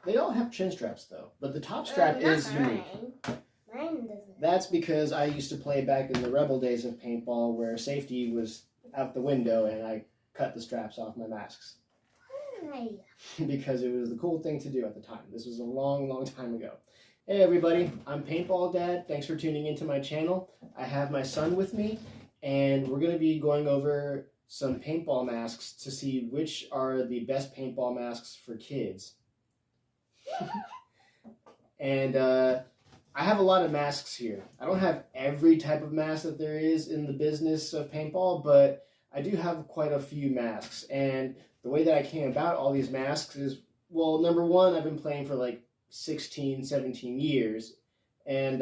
They all have chin straps though, but the top strap is unique. Mine doesn't. That's because I used to play back in the rebel days of paintball where safety was out the window and I cut the straps off my masks. Why? Because it was the cool thing to do at the time. This was a long, long time ago. Hey everybody, I'm Paintball Dad. Thanks for tuning into my channel. I have my son with me, and we're going to be going over some paintball masks to see which are the best paintball masks for kids. And I have a lot of masks here. I don't have every type of mask that there is in the business of paintball, but I do have quite a few masks. And the way that I came about all these masks is, well, number one, I've been playing for like 16, 17 years. And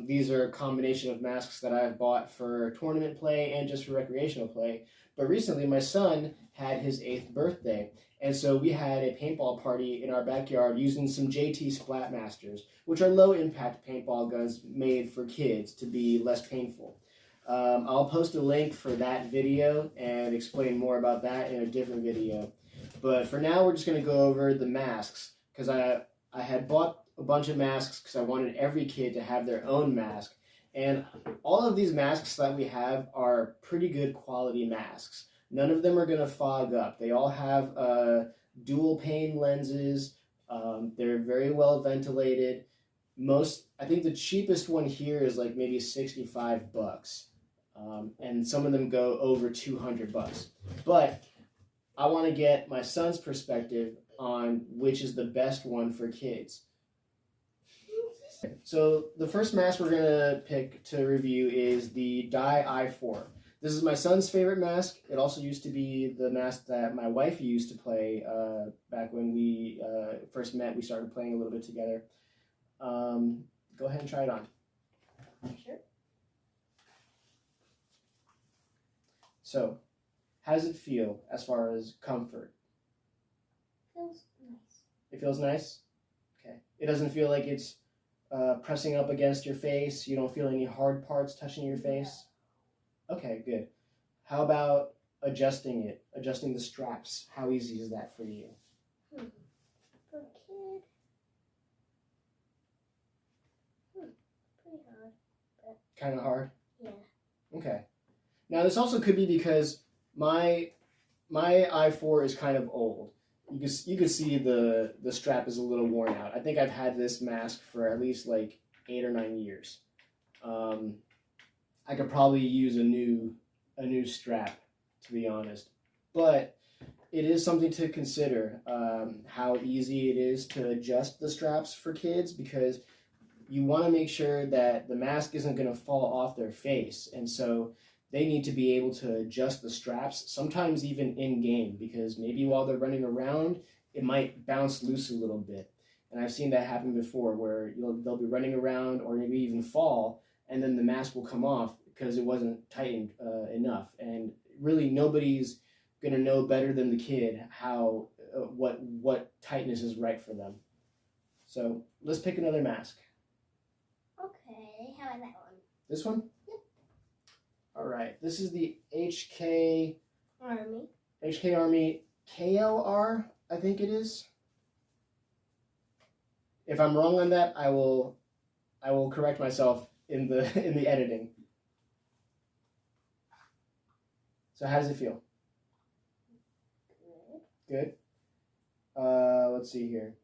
these are a combination of masks that I've bought for tournament play and just for recreational play. But recently, my son had his 8th birthday. And so we had a paintball party in our backyard using some JT Splatmasters, which are low-impact paintball guns made for kids to be less painful. I'll post a link for that video and explain more about that in a different video. But for now, we're just going to go over the masks, because I had bought a bunch of masks because I wanted every kid to have their own mask. And all of these masks that we have are pretty good quality masks. None of them are going to fog up. They all have dual pane lenses. They're very well ventilated. I think the cheapest one here is like maybe $65. And some of them go over $200. But I want to get my son's perspective on which is the best one for kids. So the first mask we're going to pick to review is the Dye I4. This is my son's favorite mask. It also used to be the mask that my wife used to play back when we first met. We started playing a little bit together. Go ahead and try it on. Sure. So, how does it feel as far as comfort? Feels nice. It feels nice? Okay. It doesn't feel like it's pressing up against your face? You don't feel any hard parts touching your face? Okay, good. How about adjusting it? Adjusting the straps? How easy is that for you? For a kid, pretty hard. But Kind of hard? yeah. Okay. Now this also could be because my i4 is kind of old. You can see the strap is a little worn out. I think I've had this mask for at least like 8 or 9 years. I could probably use a new strap, to be honest. But it is something to consider, how easy it is to adjust the straps for kids, because you want to make sure that the mask isn't going to fall off their face. And so they need to be able to adjust the straps, sometimes even in-game, because maybe while they're running around, it might bounce loose a little bit. And I've seen that happen before, where they'll be running around or maybe even fall, and then the mask will come off because it wasn't tightened enough. And really, nobody's going to know better than the kid how what tightness is right for them. So let's pick another mask. Okay, how about that one? This one? Yep. All right, this is the HK Army KLR, I think it is. If I'm wrong on that, I will correct myself in the editing. So how does it feel? Good. Let's see here.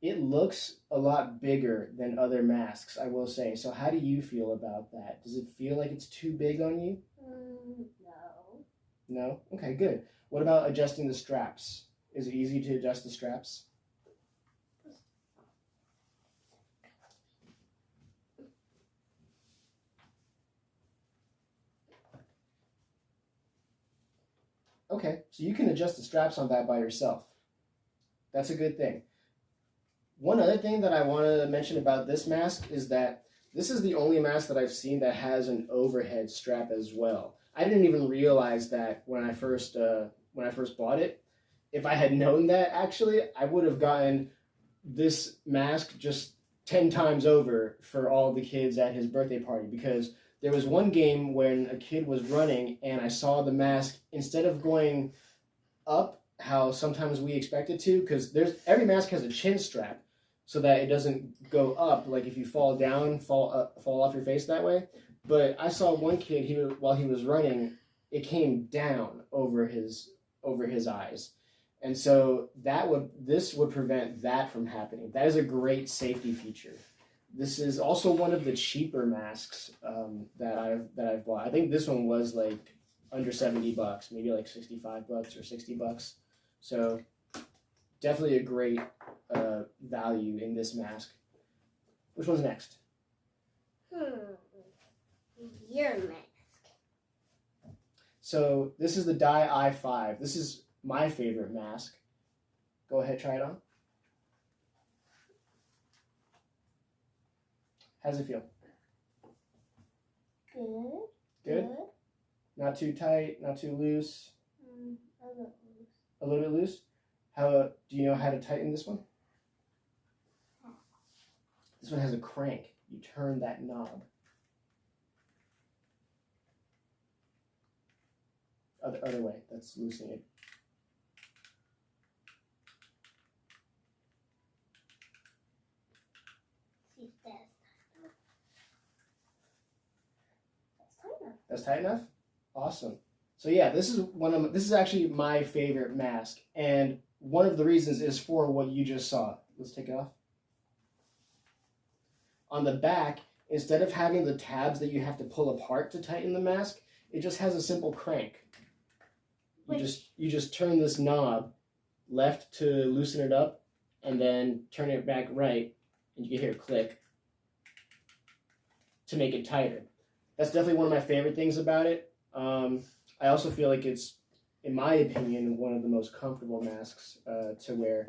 It looks a lot bigger than other masks, I will say. So how do you feel about that? Does it feel like it's too big on you? No. No? Okay, good. What about adjusting the straps? Is it easy to adjust the straps? Okay, so you can adjust the straps on that by yourself. That's a good thing. One other thing that I want to mention about this mask is that this is the only mask that I've seen that has an overhead strap as well. I didn't even realize that when I first bought it. If I had known that, actually, I would have gotten this mask just 10 times over for all the kids at his birthday party, because there was one game when a kid was running and I saw the mask, instead of going up how sometimes we expect it to, because every mask has a chin strap, so that it doesn't go up. Like if you fall down, fall off your face that way. But I saw one kid. While he was running, it came down over his eyes, and so this would prevent that from happening. That is a great safety feature. This is also one of the cheaper masks that I've bought. I think this one was like under $70, maybe like $65 or $60. So definitely a great value in this mask. Which one's next? Your mask. So this is the Dye i5. This is my favorite mask. Go ahead, try it on. How does it feel? Good. Good? Not too tight, not too loose? A little loose. A little bit loose? Do you know how to tighten this one? This one has a crank. You turn that knob. Other way, that's loosening it. See if that's tight enough. That's tight enough? Awesome. So yeah, this is actually my favorite mask, and one of the reasons is for what you just saw. Let's take it off. On the back, instead of having the tabs that you have to pull apart to tighten the mask, it just has a simple crank. You just turn this knob left to loosen it up, and then turn it back right, and you can hear it click to make it tighter. That's definitely one of my favorite things about it. I also feel like it's, in my opinion, one of the most comfortable masks to wear.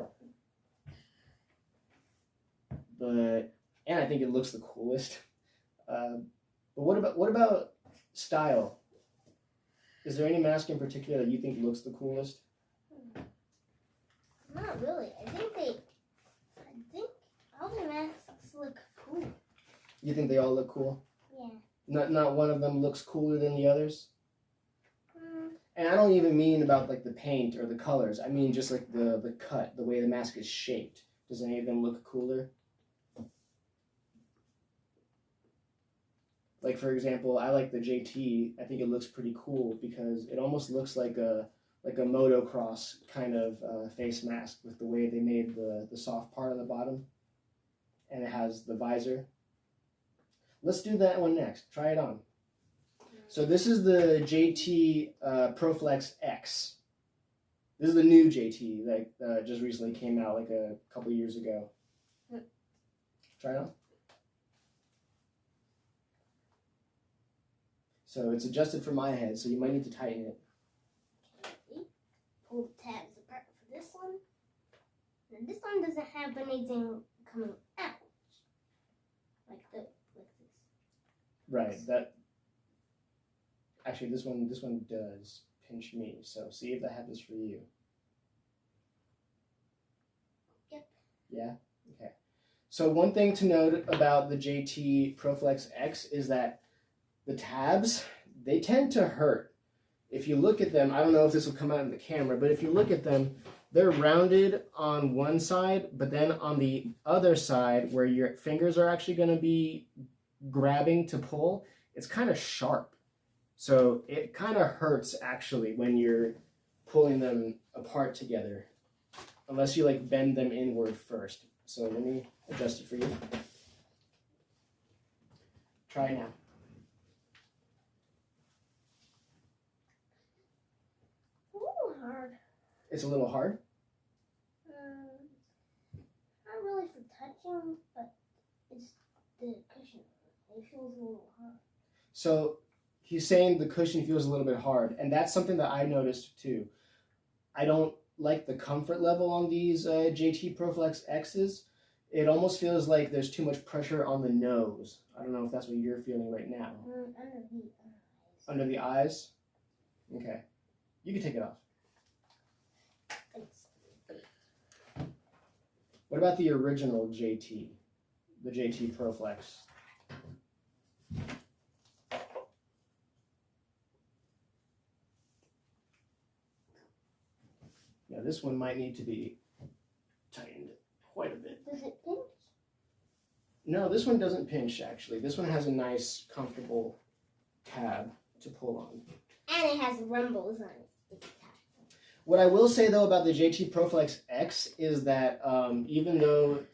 And I think it looks the coolest. But what about style? Is there any mask in particular that you think looks the coolest? Not really. I think all the masks look cool. You think they all look cool? Yeah. Not one of them looks cooler than the others? And I don't even mean about like the paint or the colors. I mean just like the cut, the way the mask is shaped. Does any of them look cooler? Like for example, I like the JT. I think it looks pretty cool because it almost looks like a motocross kind of face mask with the way they made the soft part on the bottom, and it has the visor. Let's do that one next. Try it on. So this is the JT ProFlex X. This is the new JT that just recently came out like a couple years ago. Try it on. So it's adjusted for my head, so you might need to tighten it. Okay. Pull the tabs apart for this one. And this one doesn't have anything coming out. Like this. Right. Actually, this one does pinch me. So see if that happens for you. Yep. Yeah. Okay. So one thing to note about the JT ProFlex X is that the tabs, they tend to hurt. If you look at them, I don't know if this will come out in the camera, but if you look at them, they're rounded on one side, but then on the other side where your fingers are actually going to be grabbing to pull, it's kind of sharp. So it kind of hurts actually when you're pulling them apart together, unless you like bend them inward first. So let me adjust it for you. Try it now. Hard. It's a little hard? Not really for touching, but it's the cushion. It feels a little hard. So he's saying the cushion feels a little bit hard, and that's something that I noticed too. I don't like the comfort level on these JT ProFlex X's. It almost feels like there's too much pressure on the nose. I don't know if that's what you're feeling right now. Under the eyes. Under the eyes? Okay. You can take it off. Thanks. What about the original JT? The JT ProFlex? Yeah, this one might need to be tightened quite a bit. Does it pinch? No, this one doesn't pinch, actually. This one has a nice, comfortable tab to pull on. And it has rumbles on it. What I will say, though, about the JT ProFlex X is that even though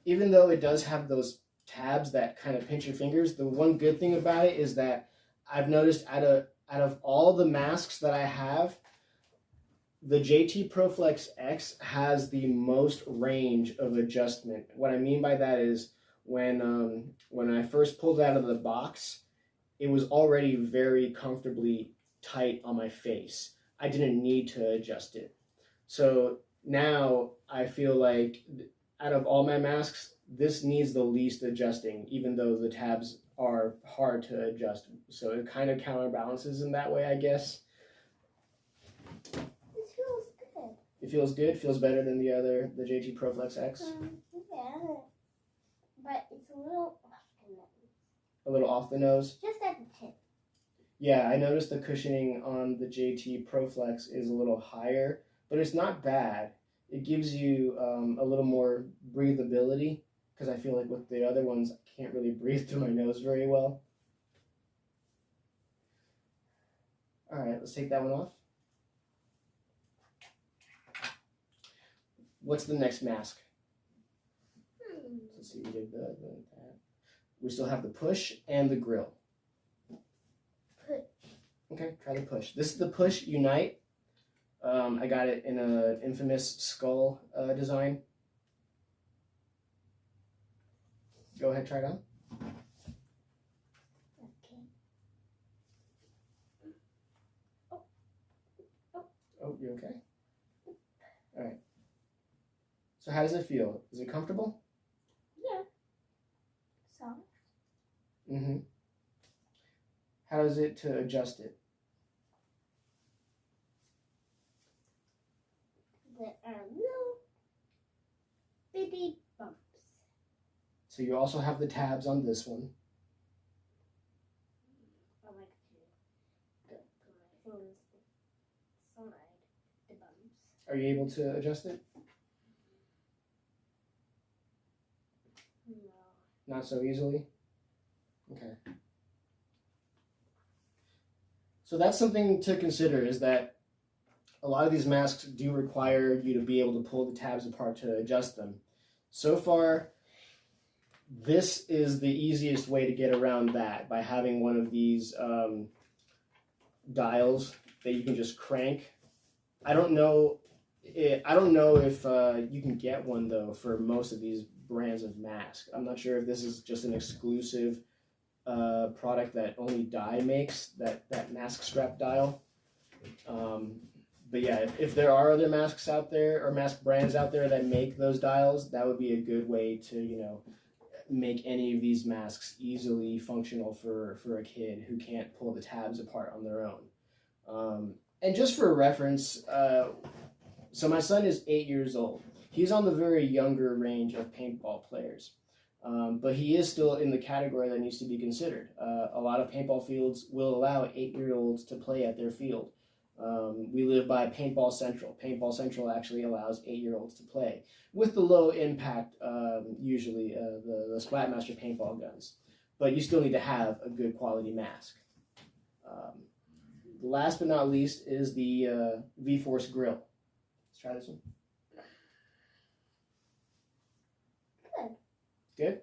it does have those tabs that kind of pinch your fingers, the one good thing about it is that I've noticed out of all the masks that I have, the JT ProFlex X has the most range of adjustment. What I mean by that is when I first pulled it out of the box, it was already very comfortably tight on my face. I didn't need to adjust it. So now I feel like out of all my masks, this needs the least adjusting, even though the tabs are hard to adjust. So it kind of counterbalances in that way, I guess. It feels good. It feels good? Feels better than the JT ProFlex X? Yeah. But it's a little off the nose. A little off the nose? Just at the tip. Yeah, I noticed the cushioning on the JT ProFlex is a little higher, but it's not bad. It gives you a little more breathability, because I feel like with the other ones, I can't really breathe through my nose very well. All right, let's take that one off. What's the next mask? Let's see, we did that. We still have the push and the grill. Push. Okay, try the push. This is the Push Unite. I got it in an infamous skull design. Go ahead, try it on. Okay. Oh, you okay? All right. So how does it feel? Is it comfortable? Yeah. Soft. Mm-hmm. How is it to adjust it? There are little bitty bumps. So you also have the tabs on this one. I like to put my fingers inside the bumps. Are you able to adjust it? No. Not so easily? Okay. So that's something to consider, is that a lot of these masks do require you to be able to pull the tabs apart to adjust them. So far, this is the easiest way to get around that, by having one of these dials that you can just crank. I don't know if you can get one, though, for most of these brands of mask. I'm not sure if this is just an exclusive product that only Dye makes, that mask strap dial. But yeah, if there are other masks out there, or mask brands out there that make those dials, that would be a good way to, make any of these masks easily functional for a kid who can't pull the tabs apart on their own. And just for reference, so my son is 8 years old. He's on the very younger range of paintball players. But he is still in the category that needs to be considered. A lot of paintball fields will allow 8-year-olds to play at their field. We live by Paintball Central. Paintball Central actually allows 8-year-olds to play with the low impact, usually the Splatmaster paintball guns. But you still need to have a good quality mask. Last but not least is the V-Force grill. Let's try this one. Good. Good?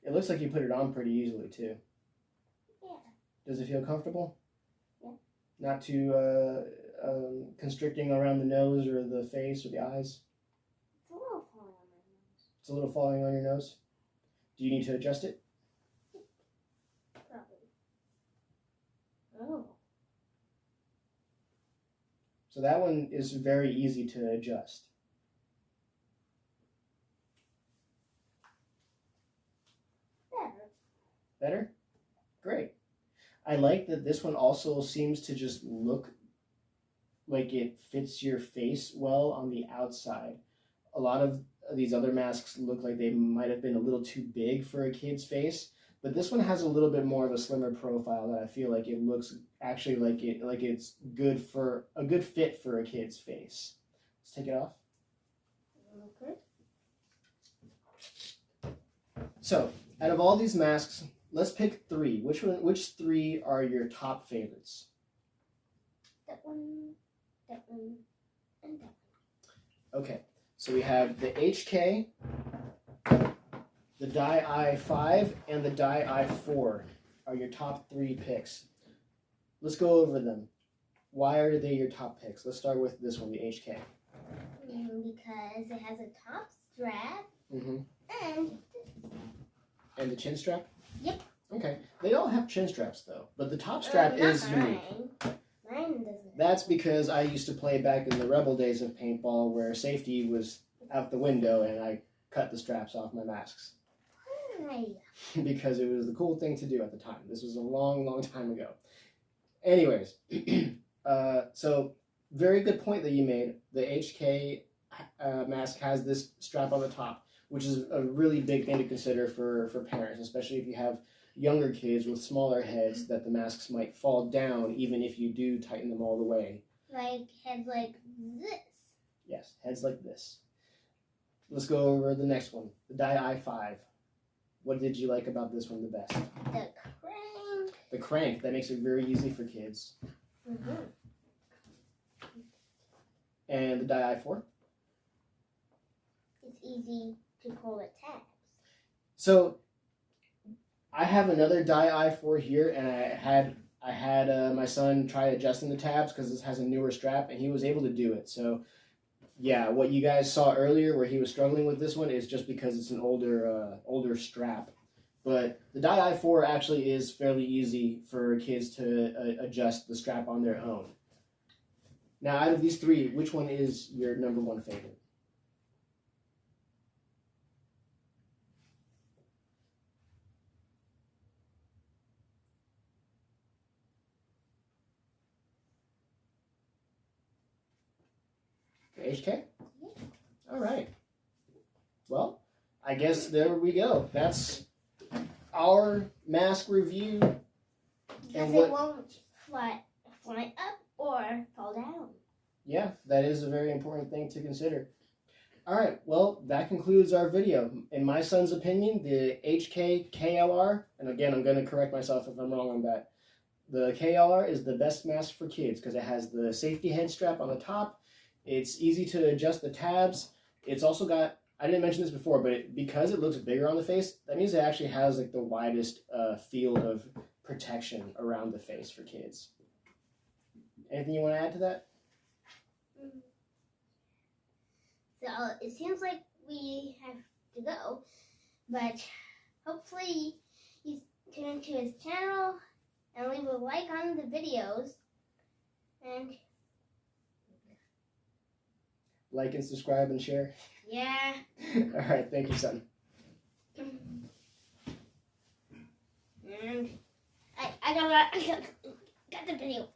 It looks like you put it on pretty easily, too. Yeah. Does it feel comfortable? Yeah. Not too constricting around the nose or the face or the eyes? It's a little falling on my nose. It's a little falling on your nose? Do you need to adjust it? Probably. Oh. So that one is very easy to adjust. Better? Great. I like that this one also seems to just look like it fits your face well on the outside. A lot of these other masks look like they might have been a little too big for a kid's face, but this one has a little bit more of a slimmer profile that I feel like it looks actually like it's good for a good fit for a kid's face. Let's take it off. Okay. So, out of all these masks, let's pick 3. Which 3 are your top favorites? That one, and that one. Okay, so we have the HK, the Dye I5, and the Dye I4 are your top 3 picks. Let's go over them. Why are they your top picks? Let's start with this one, the HK. Because it has a top strap Mm-hmm. and the chin strap? Yep. Okay. They all have chin straps though, but the top strap is unique. Mine doesn't. That's because I used to play back in the rebel days of paintball where safety was out the window and I cut the straps off my masks. Why? Because it was the cool thing to do at the time. This was a long, long time ago. Anyways, so very good point that you made. The HK mask has this strap on the top, which is a really big thing to consider for parents, especially if you have younger kids with smaller heads, that the masks might fall down even if you do tighten them all the way. Like heads like this. Yes, heads like this. Let's go over the next one, the Dye I5. What did you like about this one the best? The crank. The crank, that makes it very easy for kids. Mm-hmm. And the Dye I4? It's easy to pull the tabs. So, I have another Dye I4 here, and I had my son try adjusting the tabs because this has a newer strap, and he was able to do it. So, yeah, what you guys saw earlier where he was struggling with this one is just because it's an older strap. But the Dye I4 actually is fairly easy for kids to adjust the strap on their own. Now, out of these 3, which one is your number 1 favorite? HK? All right. Well, I guess there we go. That's our mask review. Because it won't fly up or fall down. Yeah, that is a very important thing to consider. All right, well, that concludes our video. In my son's opinion, the HK KLR, and again, I'm going to correct myself if I'm wrong on that, the KLR is the best mask for kids because it has the safety head strap on the top. It's easy to adjust the tabs. It's also got, I didn't mention this before, but because it looks bigger on the face, that means it actually has like the widest field of protection around the face for kids. Anything you want to add to that? So it seems like we have to go, but hopefully you tune into his channel and leave a like on the videos and Like and subscribe and share. yeah. All right, thank you, son. And I got the video.